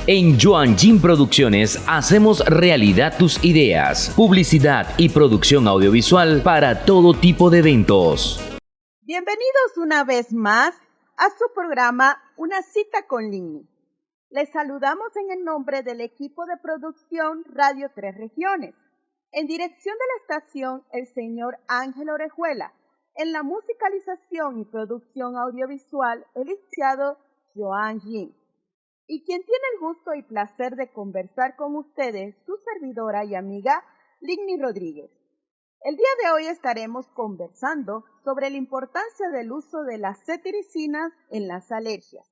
En Joan Jin Producciones hacemos realidad tus ideas, publicidad y producción audiovisual para todo tipo de eventos. Bienvenidos una vez más a su programa Una cita con Ligny. Les saludamos en el nombre del equipo de producción Radio 3 Regiones. En dirección de la estación, el señor Ángel Orejuela. En la musicalización y producción audiovisual, el licenciado Joan Jin. Y quien tiene el gusto y placer de conversar con ustedes, su servidora y amiga, Ligny Rodríguez. El día de hoy estaremos conversando sobre la importancia del uso de las cetiricinas en las alergias.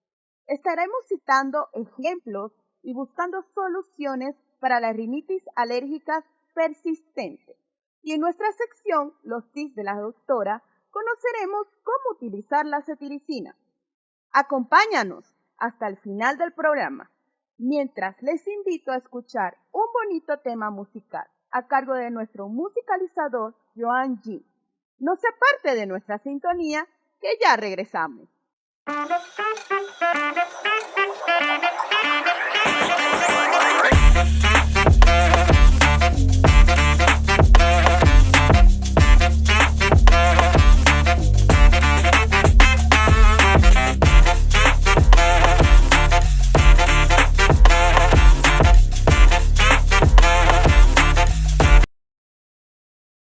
Estaremos citando ejemplos y buscando soluciones para la rinitis alérgica persistente. Y en nuestra sección, los tips de la doctora, conoceremos cómo utilizar la cetiricina. Acompáñanos hasta el final del programa, mientras les invito a escuchar un bonito tema musical a cargo de nuestro musicalizador Joan Jin. No se aparte de nuestra sintonía, que ya regresamos.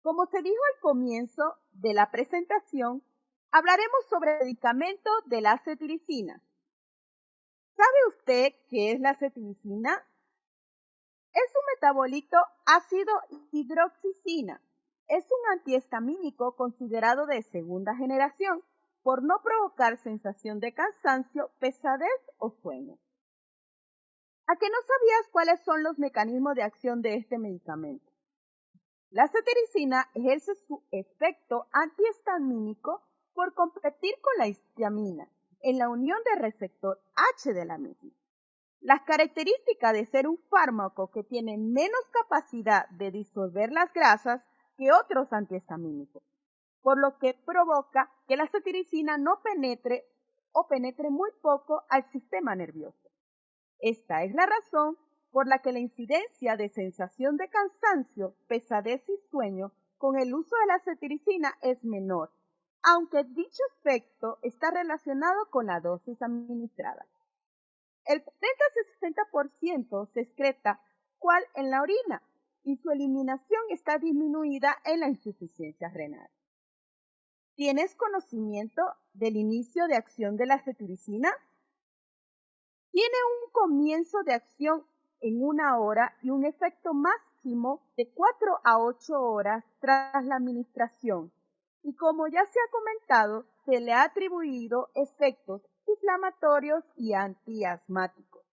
Como se dijo al comienzo de la presentación, hablaremos sobre el medicamento de la cetiricina. ¿Sabe usted qué es la cetiricina? Es un metabolito ácido hidroxicina. Es un antihistamínico considerado de segunda generación por no provocar sensación de cansancio, pesadez o sueño. ¿A qué no sabías cuáles son los mecanismos de acción de este medicamento? La cetiricina ejerce su efecto antihistamínico por competir con la histamina en la unión del receptor H de la misma. Las características de ser un fármaco que tiene menos capacidad de disolver las grasas que otros antihistamínicos, por lo que provoca que la cetiricina no penetre o penetre muy poco al sistema nervioso. Esta es la razón por la que la incidencia de sensación de cansancio, pesadez y sueño con el uso de la cetiricina es menor, aunque dicho efecto está relacionado con la dosis administrada. El 40-60% se excreta cual en la orina y su eliminación está disminuida en la insuficiencia renal. ¿Tienes conocimiento del inicio de acción de la cetiricina? Tiene un comienzo de acción en 1 hora y un efecto máximo de 4 a 8 horas tras la administración. Y como ya se ha comentado, se le ha atribuido efectos inflamatorios y antiasmáticos.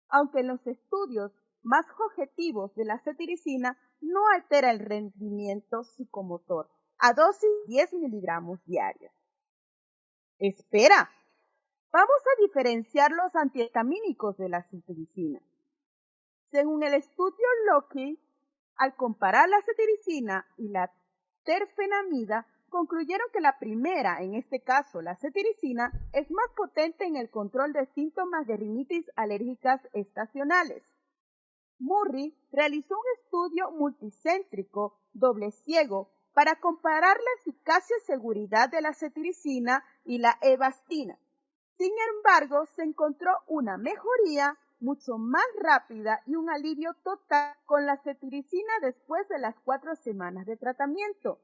Aunque en los estudios más objetivos de la cetiricina no altera el rendimiento psicomotor a dosis 10 miligramos diarios. Espera, vamos a diferenciar los antihistamínicos de la cetiricina. Según el estudio Lockheed, al comparar la cetiricina y la terfenamida, concluyeron que la primera, en este caso la cetiricina, es más potente en el control de síntomas de rinitis alérgicas estacionales. Murray realizó un estudio multicéntrico doble ciego para comparar la eficacia y seguridad de la cetiricina y la Avastin. Sin embargo, se encontró una mejoría mucho más rápida y un alivio total con la cetiricina después de las 4 semanas de tratamiento.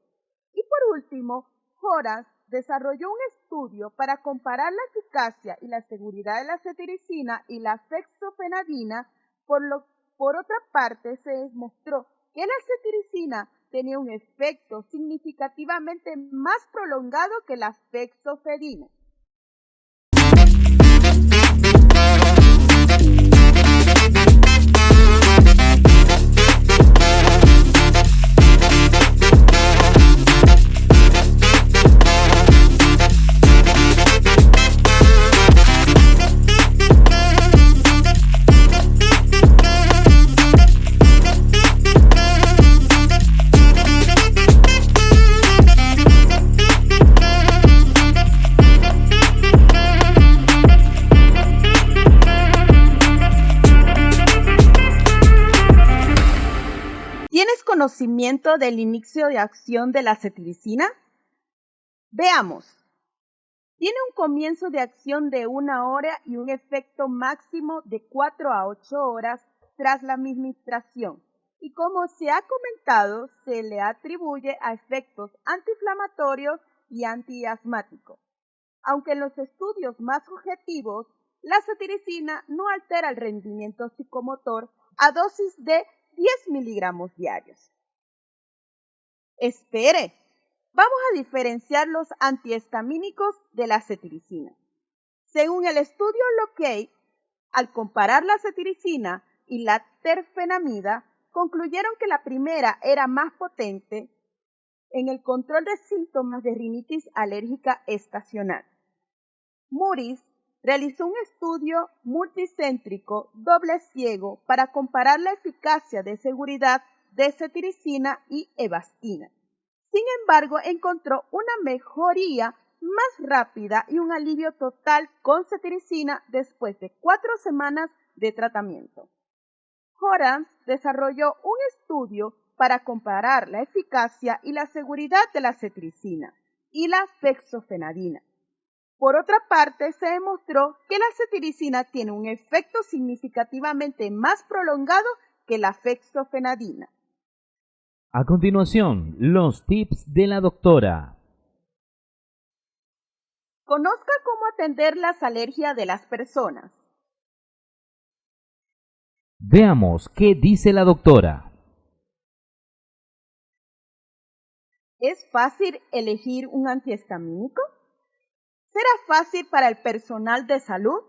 Y por último, Horace desarrolló un estudio para comparar la eficacia y la seguridad de la cetiricina y la fexofenadina. Por otra parte, se demostró que la cetiricina tenía un efecto significativamente más prolongado que la fexofenadina. conocimiento del inicio de acción de la cetiricina? Veamos. Tiene un comienzo de acción de 1 hora y un efecto máximo de 4 a 8 horas tras la administración. Y como se ha comentado, se le atribuye a efectos antiinflamatorios y antiasmáticos. Aunque en los estudios más objetivos, la cetiricina no altera el rendimiento psicomotor a dosis de 10 miligramos diarios. Espere, vamos a diferenciar los antihistamínicos de la cetiricina. Según el estudio Locate, al comparar la cetiricina y la terfenamida, concluyeron que la primera era más potente en el control de síntomas de rinitis alérgica estacional. Muris realizó un estudio multicéntrico doble ciego para comparar la eficacia de seguridad de cetiricina y Avastin. Sin embargo, encontró una mejoría más rápida y un alivio total con cetiricina después de 4 semanas de tratamiento. Horans desarrolló un estudio para comparar la eficacia y la seguridad de la cetiricina y la fexofenadina. Por otra parte, se demostró que la cetiricina tiene un efecto significativamente más prolongado que la fexofenadina. A continuación, los tips de la doctora. Conozca cómo atender las alergias de las personas. Veamos qué dice la doctora. ¿Es fácil elegir un antihistamínico? ¿Será fácil para el personal de salud?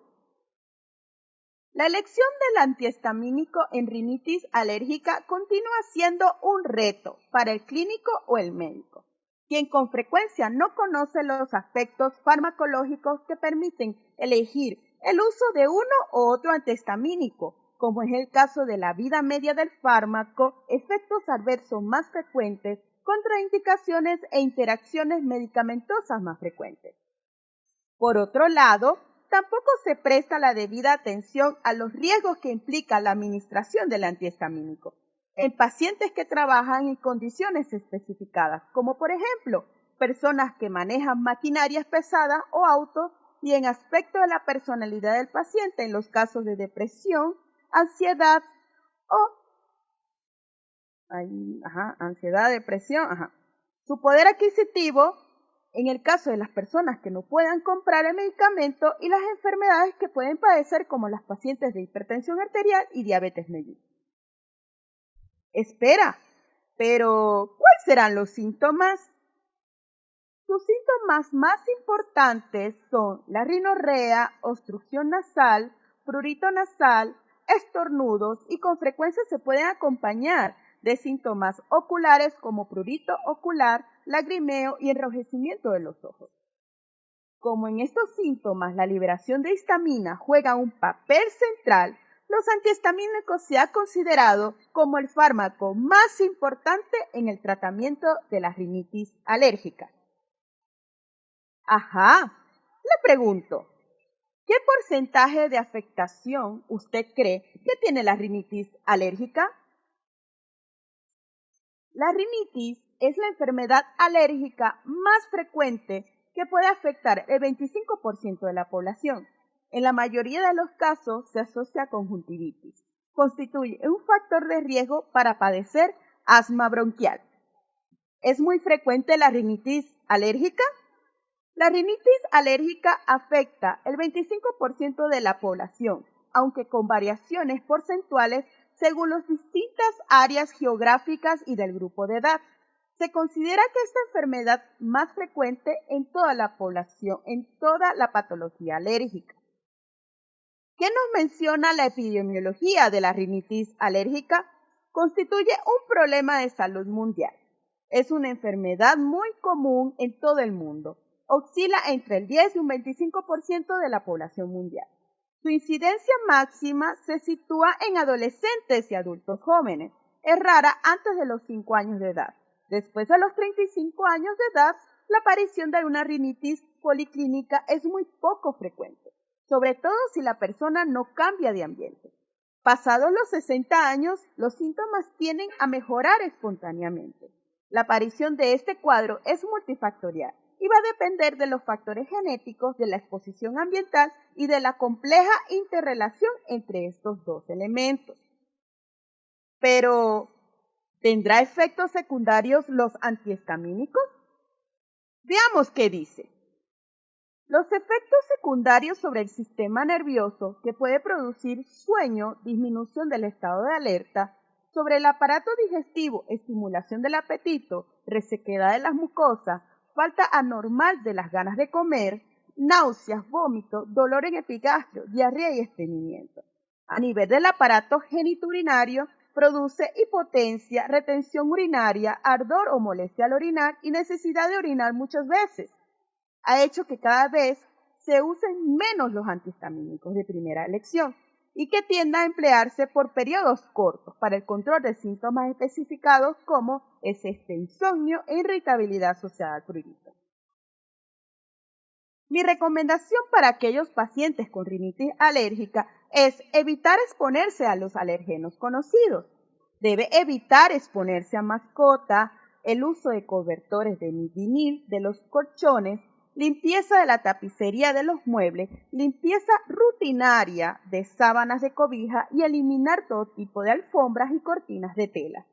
La elección del antihistamínico en rinitis alérgica continúa siendo un reto para el clínico o el médico, quien con frecuencia no conoce los aspectos farmacológicos que permiten elegir el uso de uno u otro antihistamínico, como es el caso de la vida media del fármaco, efectos adversos más frecuentes, contraindicaciones e interacciones medicamentosas más frecuentes. Por otro lado, tampoco se presta la debida atención a los riesgos que implica la administración del antihistamínico en pacientes que trabajan en condiciones especificadas, como por ejemplo, personas que manejan maquinarias pesadas o autos y en aspecto de la personalidad del paciente en los casos de depresión, ansiedad o ansiedad, depresión, su poder adquisitivo en el caso de las personas que no puedan comprar el medicamento y las enfermedades que pueden padecer como las pacientes de hipertensión arterial y diabetes mellitus. Espera, pero ¿cuáles serán los síntomas? Sus síntomas más importantes son la rinorrea, obstrucción nasal, prurito nasal, estornudos y con frecuencia se pueden acompañar de síntomas oculares como prurito ocular, lagrimeo y enrojecimiento de los ojos. Como en estos síntomas la liberación de histamina juega un papel central, los antihistamínicos se ha considerado como el fármaco más importante en el tratamiento de la rinitis alérgica. Le pregunto, ¿qué porcentaje de afectación usted cree que tiene la rinitis alérgica? La rinitis es la enfermedad alérgica más frecuente que puede afectar el 25% de la población. En la mayoría de los casos se asocia a conjuntivitis. Constituye un factor de riesgo para padecer asma bronquial. ¿Es muy frecuente la rinitis alérgica? La rinitis alérgica afecta el 25% de la población, aunque con variaciones porcentuales según las distintas áreas geográficas y del grupo de edad. Se considera que esta enfermedad más frecuente en toda la población, en toda la patología alérgica. ¿Qué nos menciona la epidemiología de la rinitis alérgica? Constituye un problema de salud mundial. Es una enfermedad muy común en todo el mundo. Oscila entre el 10 y un 25% de la población mundial. Su incidencia máxima se sitúa en adolescentes y adultos jóvenes. Es rara antes de los 5 años de edad. Después de los 35 años de edad, la aparición de una rinitis policlínica es muy poco frecuente, sobre todo si la persona no cambia de ambiente. Pasados los 60 años, los síntomas tienden a mejorar espontáneamente. La aparición de este cuadro es multifactorial y va a depender de los factores genéticos, de la exposición ambiental y de la compleja interrelación entre estos dos elementos. Pero, ¿tendrá efectos secundarios los antihistamínicos? Veamos qué dice. Los efectos secundarios sobre el sistema nervioso que puede producir sueño, disminución del estado de alerta, sobre el aparato digestivo, estimulación del apetito, resequedad de las mucosas, falta anormal de las ganas de comer, náuseas, vómito, dolor en epigastrio, diarrea y estreñimiento. A nivel del aparato genitourinario, produce hipotencia, retención urinaria, ardor o molestia al orinar y necesidad de orinar muchas veces. Ha hecho que cada vez se usen menos los antihistamínicos de primera elección y que tienda a emplearse por periodos cortos para el control de síntomas especificados como es insomnio e irritabilidad asociada al prurito. Mi recomendación para aquellos pacientes con rinitis alérgica es evitar exponerse a los alergenos conocidos. Debe evitar exponerse a mascota, el uso de cobertores de vinil de los colchones, limpieza de la tapicería de los muebles, limpieza rutinaria de sábanas de cobija y eliminar todo tipo de alfombras y cortinas de tela.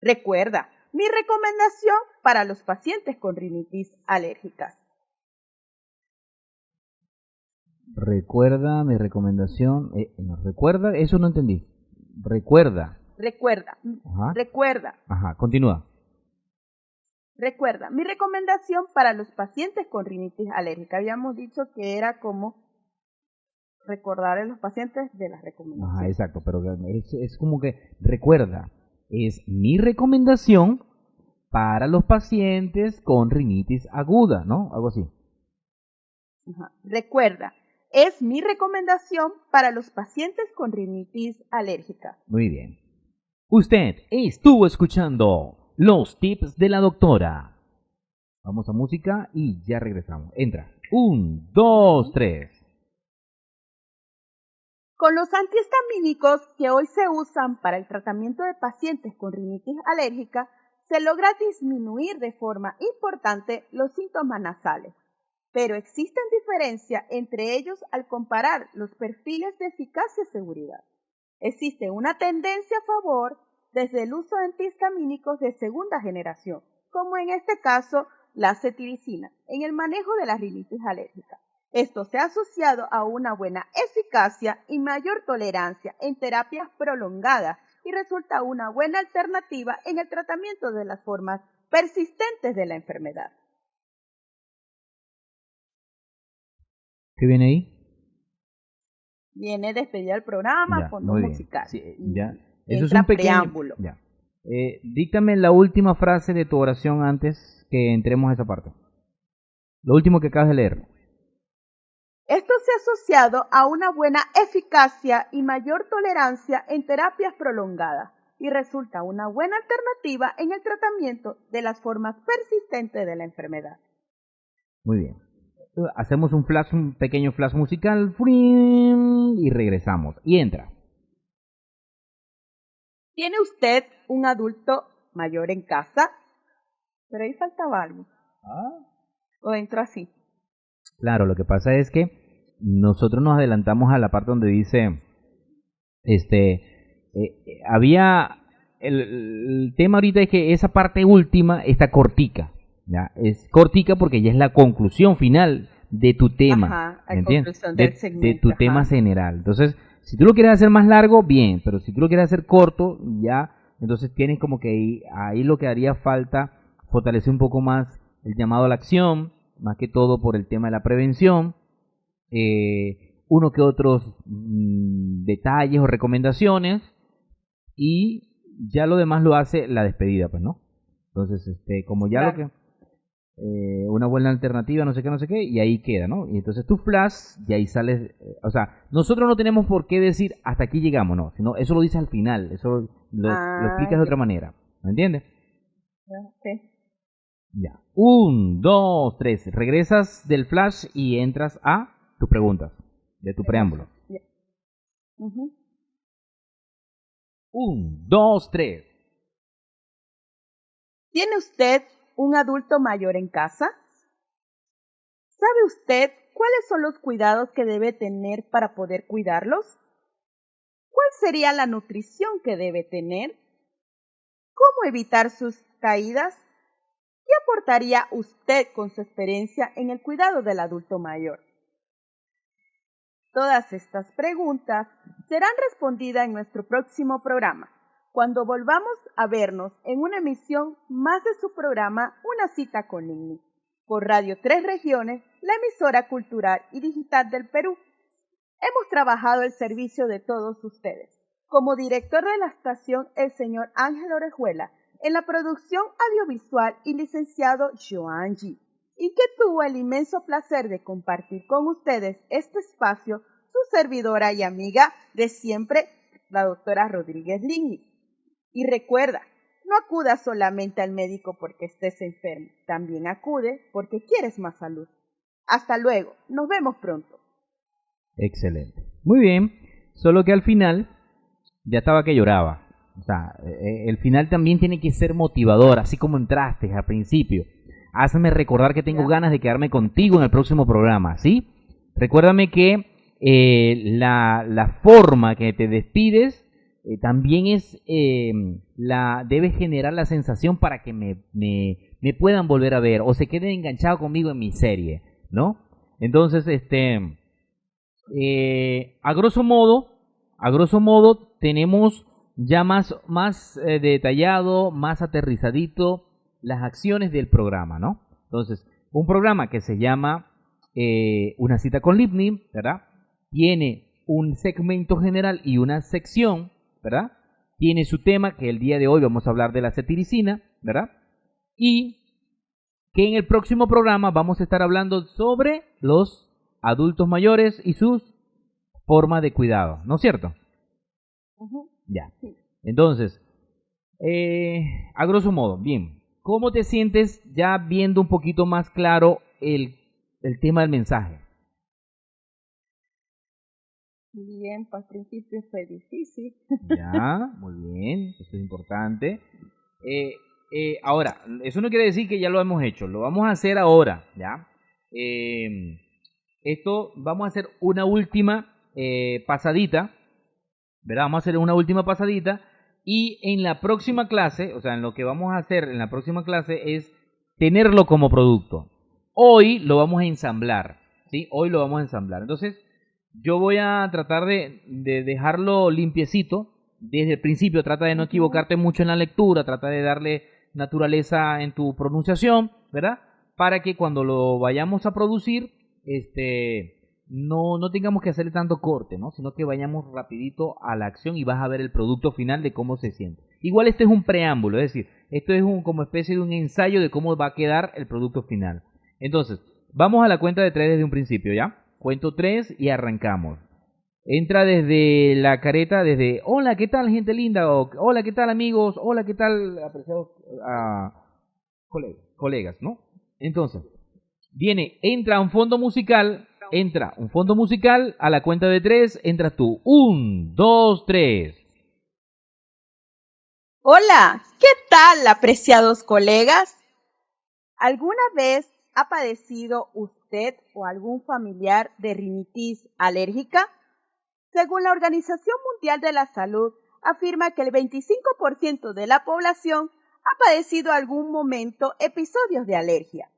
Recuerda, mi recomendación para los pacientes con rinitis alérgicas. Recuerda mi recomendación. Recuerda, eso no entendí. Recuerda. Recuerda. Ajá, continúa. Recuerda, mi recomendación para los pacientes con rinitis alérgica. Habíamos dicho que era como recordar a los pacientes de las recomendaciones. Ajá, exacto, pero es como que recuerda, es mi recomendación para los pacientes con rinitis aguda, ¿no? Algo así. Ajá. Recuerda, es mi recomendación para los pacientes con rinitis alérgica. Muy bien. Usted estuvo escuchando los tips de la doctora. Vamos a música y ya regresamos. Entra. 1, 2, 3. Con los antihistamínicos que hoy se usan para el tratamiento de pacientes con rinitis alérgica, se logra disminuir de forma importante los síntomas nasales. Pero existen diferencias entre ellos al comparar los perfiles de eficacia y seguridad. Existe una tendencia a favor desde el uso de antihistamínicos de segunda generación, como en este caso la cetiricina, en el manejo de la rinitis alérgica. Esto se ha asociado a una buena eficacia y mayor tolerancia en terapias prolongadas y resulta una buena alternativa en el tratamiento de las formas persistentes de la enfermedad. ¿Qué viene ahí? Viene despedida del programa, Ya, fondo muy bien. musical. Sí, ya. Eso es Entra un pequeño preámbulo. Ya. Díctame la última frase de tu oración antes que entremos a esa parte. Lo último que acabas de leer. Esto se ha asociado a una buena eficacia y mayor tolerancia en terapias prolongadas y resulta una buena alternativa en el tratamiento de las formas persistentes de la enfermedad. Muy bien. Hacemos un pequeño flash musical y regresamos. Y entra. ¿Tiene usted un adulto mayor en casa? Pero ahí faltaba algo. ¿O entro así? Claro, lo que pasa es que nosotros nos adelantamos a la parte donde dice, había el tema ahorita es que esa parte última está cortica, ¿ya? Es cortica porque ya es la conclusión final de tu tema, Ajá, ¿me entiendes? conclusión del segmento, de tu tema general. Entonces, si tú lo quieres hacer más largo, bien, pero si tú lo quieres hacer corto, ya, entonces tienes como que ahí lo que haría falta fortalecer un poco más el llamado a la acción, más que todo por el tema de la prevención, uno que otros detalles o recomendaciones, y ya lo demás lo hace la despedida, pues, ¿no? Entonces, como ya claro. lo que una buena alternativa, no sé qué, y ahí queda, ¿no? Y entonces tú flash y ahí sales, o sea, nosotros no tenemos por qué decir hasta aquí llegamos, no, sino eso lo dices al final, eso lo explicas de otra manera, ¿me entiendes? Sí. Ya. 1, 2, 3. Regresas del flash y entras a tus preguntas, de tu preámbulo. Uh-huh. 1, 2, 3. ¿Tiene usted un adulto mayor en casa? ¿Sabe usted cuáles son los cuidados que debe tener para poder cuidarlos? ¿Cuál sería la nutrición que debe tener? ¿Cómo evitar sus caídas? ¿Qué aportaría usted con su experiencia en el cuidado del adulto mayor? Todas estas preguntas serán respondidas en nuestro próximo programa, cuando volvamos a vernos en una emisión más de su programa Una cita con Ligny, por Radio 3 Regiones, la emisora cultural y digital del Perú. Hemos trabajado el servicio de todos ustedes. Como director de la estación, el señor Ángel Orejuela, en la producción audiovisual y licenciado Joan G., y que tuvo el inmenso placer de compartir con ustedes este espacio, su servidora y amiga de siempre, la doctora Rodríguez Ligny. Y recuerda, no acudas solamente al médico porque estés enfermo, también acude porque quieres más salud. Hasta luego, nos vemos pronto. Excelente. Muy bien, solo que al final ya estaba que lloraba. O sea, el final también tiene que ser motivador, así como entraste al principio. Hazme recordar que tengo ganas de quedarme contigo en el próximo programa, ¿sí? Recuérdame que la forma que te despides también es debe generar la sensación para que me puedan volver a ver o se queden enganchados conmigo en mi serie, ¿no? Entonces, a grosso modo tenemos ya más detallado, más aterrizadito las acciones del programa, ¿no? Entonces, un programa que se llama Una cita con Ligny, ¿verdad? Tiene un segmento general y una sección, ¿verdad? Tiene su tema, que el día de hoy vamos a hablar de la cetiricina, ¿verdad? Y que en el próximo programa vamos a estar hablando sobre los adultos mayores y sus formas de cuidado, ¿no es cierto? Ya. Entonces, a grosso modo, bien. ¿Cómo te sientes ya viendo un poquito más claro el tema del mensaje? Bien, pues al principio fue difícil. Ya, muy bien, eso es importante. Ahora, eso no quiere decir que ya lo hemos hecho, lo vamos a hacer ahora, ¿ya? Esto, vamos a hacer una última pasadita, ¿verdad? Vamos a hacer una última pasadita. Y en la próxima clase, o sea, en lo que vamos a hacer en la próxima clase es tenerlo como producto. Hoy lo vamos a ensamblar, ¿sí? Hoy lo vamos a ensamblar. Entonces, yo voy a tratar de dejarlo limpiecito. Desde el principio, trata de no equivocarte mucho en la lectura, trata de darle naturaleza en tu pronunciación, ¿verdad? Para que cuando lo vayamos a producir, no tengamos que hacerle tanto corte, ¿no? Sino que vayamos rapidito a la acción y vas a ver el producto final de cómo se siente. Igual este es un preámbulo, es decir, esto es como especie de un ensayo de cómo va a quedar el producto final. Entonces, vamos a la cuenta de 3 desde un principio, ¿ya? Cuento 3 y arrancamos. Entra desde la careta, desde hola, ¿qué tal, gente linda? O, hola, ¿qué tal, amigos? Hola, ¿qué tal, apreciados colegas, ¿no? Entonces, entra un fondo musical a la cuenta de 3, entras tú. 1, 2, 3. Hola, ¿qué tal, apreciados colegas? ¿Alguna vez ha padecido usted o algún familiar de rinitis alérgica? Según la Organización Mundial de la Salud, afirma que el 25% de la población ha padecido algún momento episodios de alergia.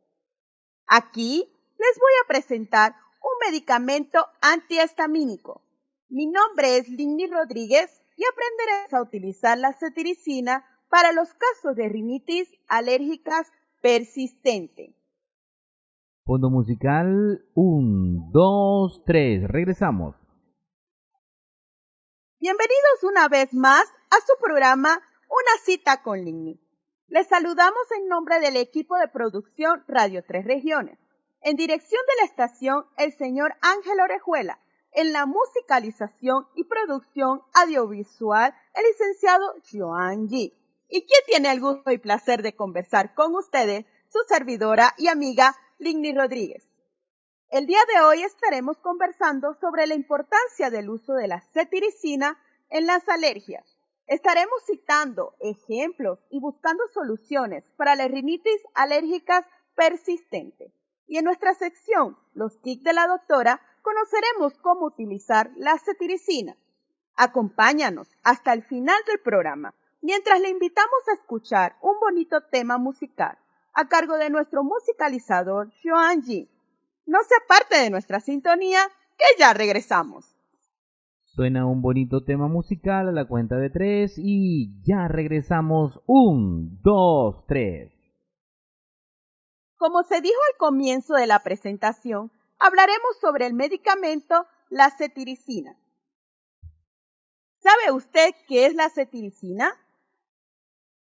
Aquí les voy a presentar un medicamento antihistamínico. Mi nombre es Ligny Rodríguez y aprenderás a utilizar la cetiricina para los casos de rinitis alérgicas persistente. Fondo musical, 1, 2, 3. Regresamos. Bienvenidos una vez más a su programa Una cita con Ligny. Les saludamos en nombre del equipo de producción Radio 3 Regiones. En dirección de la estación, el señor Ángel Orejuela. En la musicalización y producción audiovisual, el licenciado Joan G. ¿Y quién tiene el gusto y placer de conversar con ustedes? Su servidora y amiga Ligny Rodríguez. El día de hoy estaremos conversando sobre la importancia del uso de la cetiricina en las alergias. Estaremos citando ejemplos y buscando soluciones para la rinitis alérgicas persistente. Y en nuestra sección, los tips de la doctora, conoceremos cómo utilizar la cetiricina. Acompáñanos hasta el final del programa, mientras le invitamos a escuchar un bonito tema musical a cargo de nuestro musicalizador Joan G. No se aparte de nuestra sintonía, que ya regresamos. Suena un bonito tema musical a la cuenta de 3 y ya regresamos. 1, 2, 3. Como se dijo al comienzo de la presentación, hablaremos sobre el medicamento la cetiricina. ¿Sabe usted qué es la cetiricina?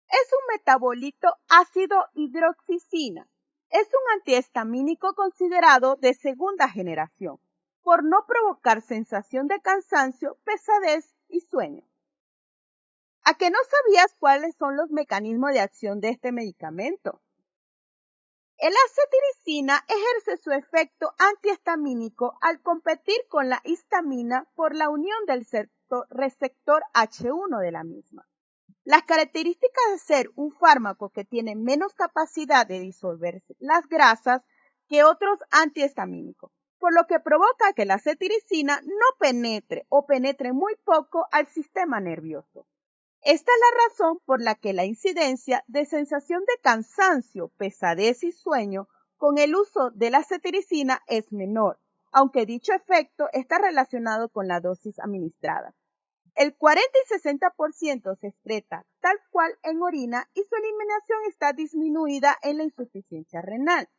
Es un metabolito ácido hidroxicina. Es un antihistamínico considerado de segunda generación, por no provocar sensación de cansancio, pesadez y sueño. ¿A que no sabías cuáles son los mecanismos de acción de este medicamento? La cetiricina ejerce su efecto antihistamínico al competir con la histamina por la unión del receptor H1 de la misma. Las características de ser un fármaco que tiene menos capacidad de disolver las grasas que otros antihistamínicos, por lo que provoca que la cetiricina no penetre o penetre muy poco al sistema nervioso. Esta es la razón por la que la incidencia de sensación de cansancio, pesadez y sueño con el uso de la cetiricina es menor, aunque dicho efecto está relacionado con la dosis administrada. El 40 y 60% se excreta tal cual en orina y su eliminación está disminuida en la insuficiencia renal.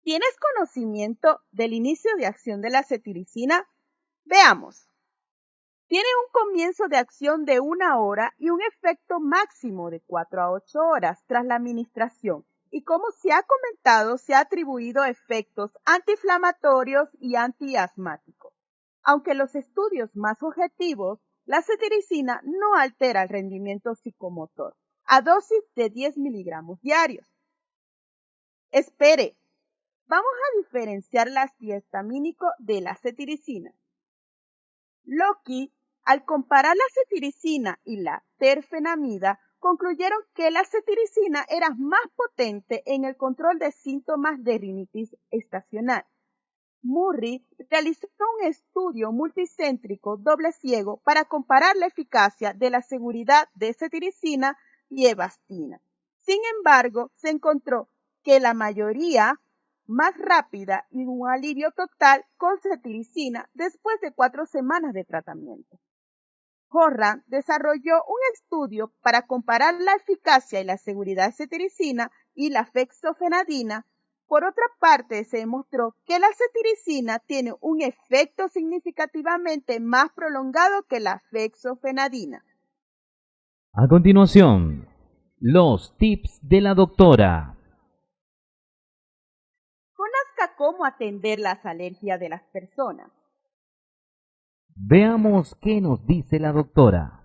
¿Tienes conocimiento del inicio de acción de la cetiricina? Veamos. Tiene un comienzo de acción de 1 hora y un efecto máximo de 4 a 8 horas tras la administración. Y como se ha comentado, se ha atribuido efectos antiinflamatorios y antiasmáticos. Aunque los estudios más objetivos, la cetiricina no altera el rendimiento psicomotor a dosis de 10 miligramos diarios. Espere, vamos a diferenciar el antihistamínico de la cetiricina. Lockheed, al comparar la cetiricina y la terfenamida, concluyeron que la cetiricina era más potente en el control de síntomas de rinitis estacional. Murray realizó un estudio multicéntrico doble ciego para comparar la eficacia de la seguridad de cetiricina y Avastin. Sin embargo, se encontró que la mayoría más rápida y un alivio total con cetiricina después de 4 semanas de tratamiento. Horan desarrolló un estudio para comparar la eficacia y la seguridad de cetiricina y la fexofenadina. Por otra parte, se demostró que la cetiricina tiene un efecto significativamente más prolongado que la fexofenadina. A continuación, los tips de la doctora. Conozca cómo atender las alergias de las personas. Veamos qué nos dice la doctora.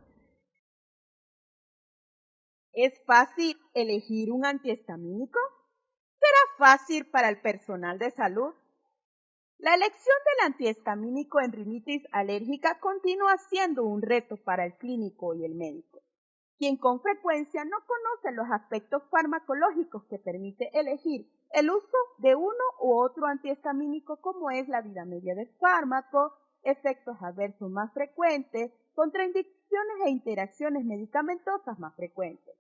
¿Es fácil elegir un antihistamínico? ¿Será fácil para el personal de salud? La elección del antihistamínico en rinitis alérgica continúa siendo un reto para el clínico y el médico, quien con frecuencia no conoce los aspectos farmacológicos que permite elegir el uso de uno u otro antihistamínico, como es la vida media del fármaco, efectos adversos más frecuentes, contraindicaciones e interacciones medicamentosas más frecuentes.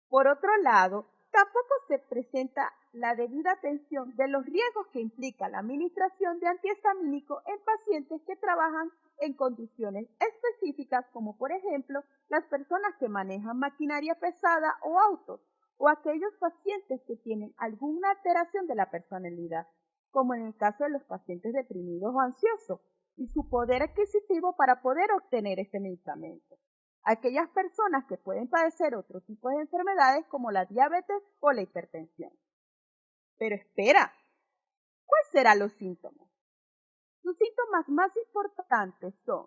Por otro lado, tampoco se presenta la debida atención de los riesgos que implica la administración de antihistamínicos en pacientes que trabajan en condiciones específicas, como por ejemplo las personas que manejan maquinaria pesada o autos, o aquellos pacientes que tienen alguna alteración de la personalidad, como en el caso de los pacientes deprimidos o ansiosos, y su poder adquisitivo para poder obtener este medicamento. Aquellas personas que pueden padecer otro tipo de enfermedades como la diabetes o la hipertensión. Pero espera, ¿cuáles serán los síntomas? Los síntomas más importantes son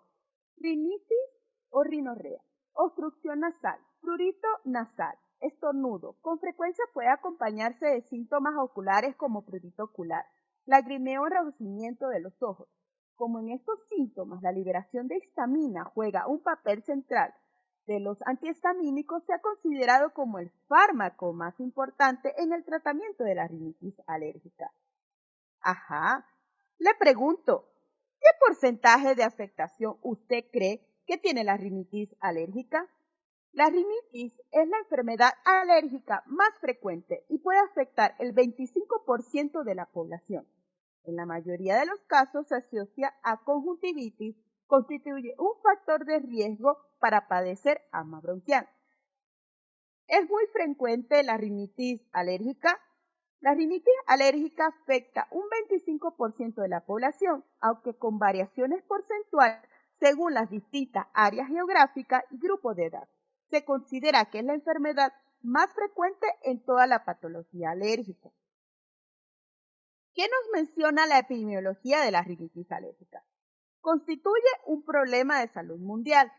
rinitis o rinorrea, obstrucción nasal, prurito nasal, estornudo. Con frecuencia puede acompañarse de síntomas oculares como prurito ocular, lagrimeo o enrojecimiento de los ojos, Como en estos síntomas la liberación de histamina juega un papel central de los antihistamínicos, se ha considerado como el fármaco más importante en el tratamiento de la rinitis alérgica. Ajá, le pregunto, ¿qué porcentaje de afectación usted cree que tiene la rinitis alérgica? La rinitis es la enfermedad alérgica más frecuente y puede afectar el 25% de la población. En la mayoría de los casos se asocia a conjuntivitis, constituye un factor de riesgo para padecer asma bronquial. ¿Es muy frecuente la rinitis alérgica? La rinitis alérgica afecta un 25% de la población, aunque con variaciones porcentuales según las distintas áreas geográficas y grupos de edad. Se considera que es la enfermedad más frecuente en toda la patología alérgica. ¿Qué nos menciona la epidemiología de la rinitis alérgica? Constituye un problema de salud mundial.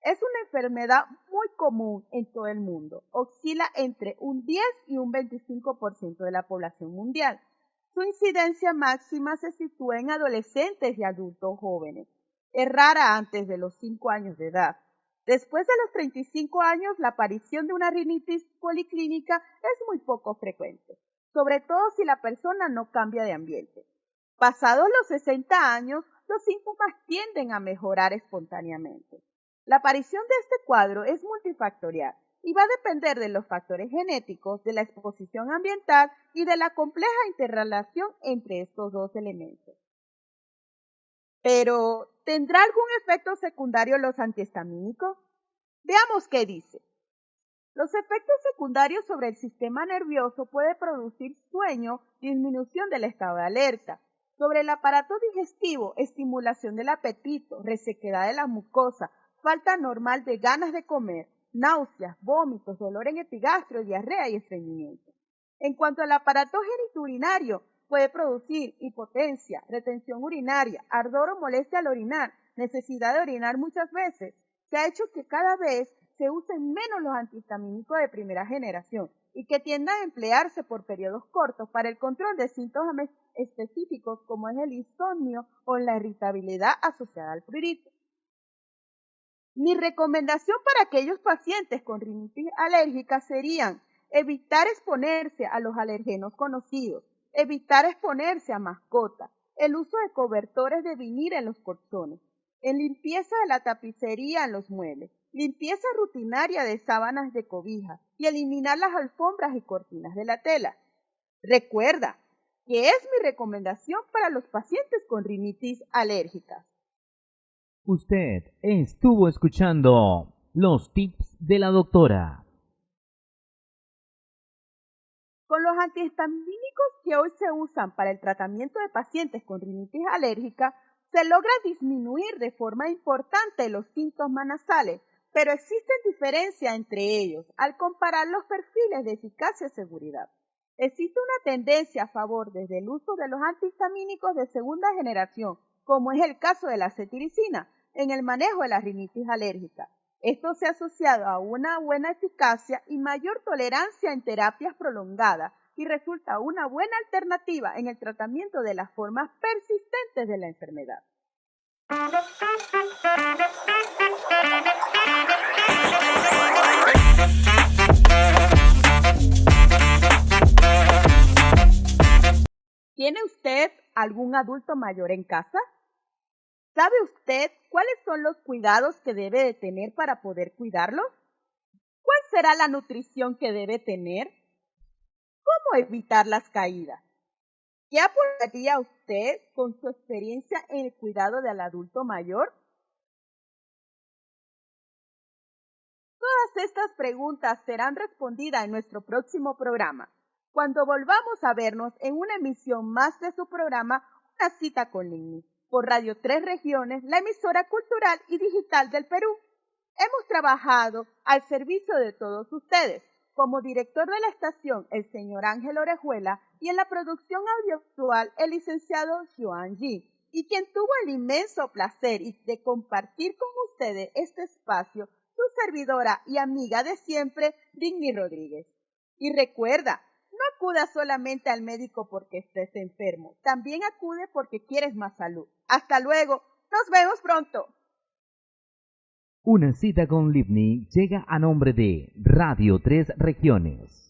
Es una enfermedad muy común en todo el mundo. Oscila entre un 10 y un 25% de la población mundial. Su incidencia máxima se sitúa en adolescentes y adultos jóvenes. Es rara antes de los 5 años de edad. Después de los 35 años, la aparición de una rinitis policlínica es muy poco frecuente, sobre todo si la persona no cambia de ambiente. Pasados los 60 años, los síntomas tienden a mejorar espontáneamente. La aparición de este cuadro es multifactorial y va a depender de los factores genéticos, de la exposición ambiental y de la compleja interrelación entre estos dos elementos. Pero, ¿tendrá algún efecto secundario los antihistamínicos? Veamos qué dice. Los efectos secundarios sobre el sistema nervioso pueden producir sueño, disminución del estado de alerta. Sobre el aparato digestivo, estimulación del apetito, resequedad de la mucosa, falta normal de ganas de comer, náuseas, vómitos, dolor en epigastrio, diarrea y estreñimiento. En cuanto al aparato genitourinario, puede producir hipotencia, retención urinaria, ardor o molestia al orinar, necesidad de orinar muchas veces. Se ha hecho que cada vez se usen menos los antihistamínicos de primera generación y que tiendan a emplearse por periodos cortos para el control de síntomas específicos como es el insomnio o la irritabilidad asociada al prurito. Mi recomendación para aquellos pacientes con rinitis alérgica serían evitar exponerse a los alergenos conocidos, evitar exponerse a mascotas, el uso de cobertores de vinil en los colchones, en limpieza de la tapicería en los muebles, limpieza rutinaria de sábanas de cobijas y eliminar las alfombras y cortinas de la tela. Recuerda que es mi recomendación para los pacientes con rinitis alérgica. Usted estuvo escuchando los tips de la doctora. Con los antihistamínicos que hoy se usan para el tratamiento de pacientes con rinitis alérgica, se logra disminuir de forma importante los síntomas nasales, pero existen diferencias entre ellos al comparar los perfiles de eficacia y seguridad. Existe una tendencia a favor desde el uso de los antihistamínicos de segunda generación, como es el caso de la cetiricina, en el manejo de la rinitis alérgica. Esto se ha asociado a una buena eficacia y mayor tolerancia en terapias prolongadas y resulta una buena alternativa en el tratamiento de las formas persistentes de la enfermedad. ¿Tiene usted algún adulto mayor en casa? ¿Sabe usted cuáles son los cuidados que debe de tener para poder cuidarlos? ¿Cuál será la nutrición que debe tener? ¿Cómo evitar las caídas? ¿Qué aportaría usted con su experiencia en el cuidado del adulto mayor? Todas estas preguntas serán respondidas en nuestro próximo programa, cuando volvamos a vernos en una emisión más de su programa, Una cita con Linny, por Radio 3 Regiones, la emisora cultural y digital del Perú. Hemos trabajado al servicio de todos ustedes, como director de la estación, el señor Ángel Orejuela, y en la producción audiovisual, el licenciado Joan Yi, y quien tuvo el inmenso placer de compartir con ustedes este espacio, su servidora y amiga de siempre, Digny Rodríguez. Y recuerda, no acuda solamente al médico porque estés enfermo, también acude porque quieres más salud. Hasta luego. Nos vemos pronto. Una cita con Livni llega a nombre de Radio 3 Regiones.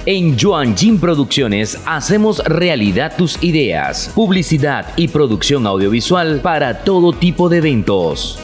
En Yuan Jin Producciones hacemos realidad tus ideas, publicidad y producción audiovisual para todo tipo de eventos.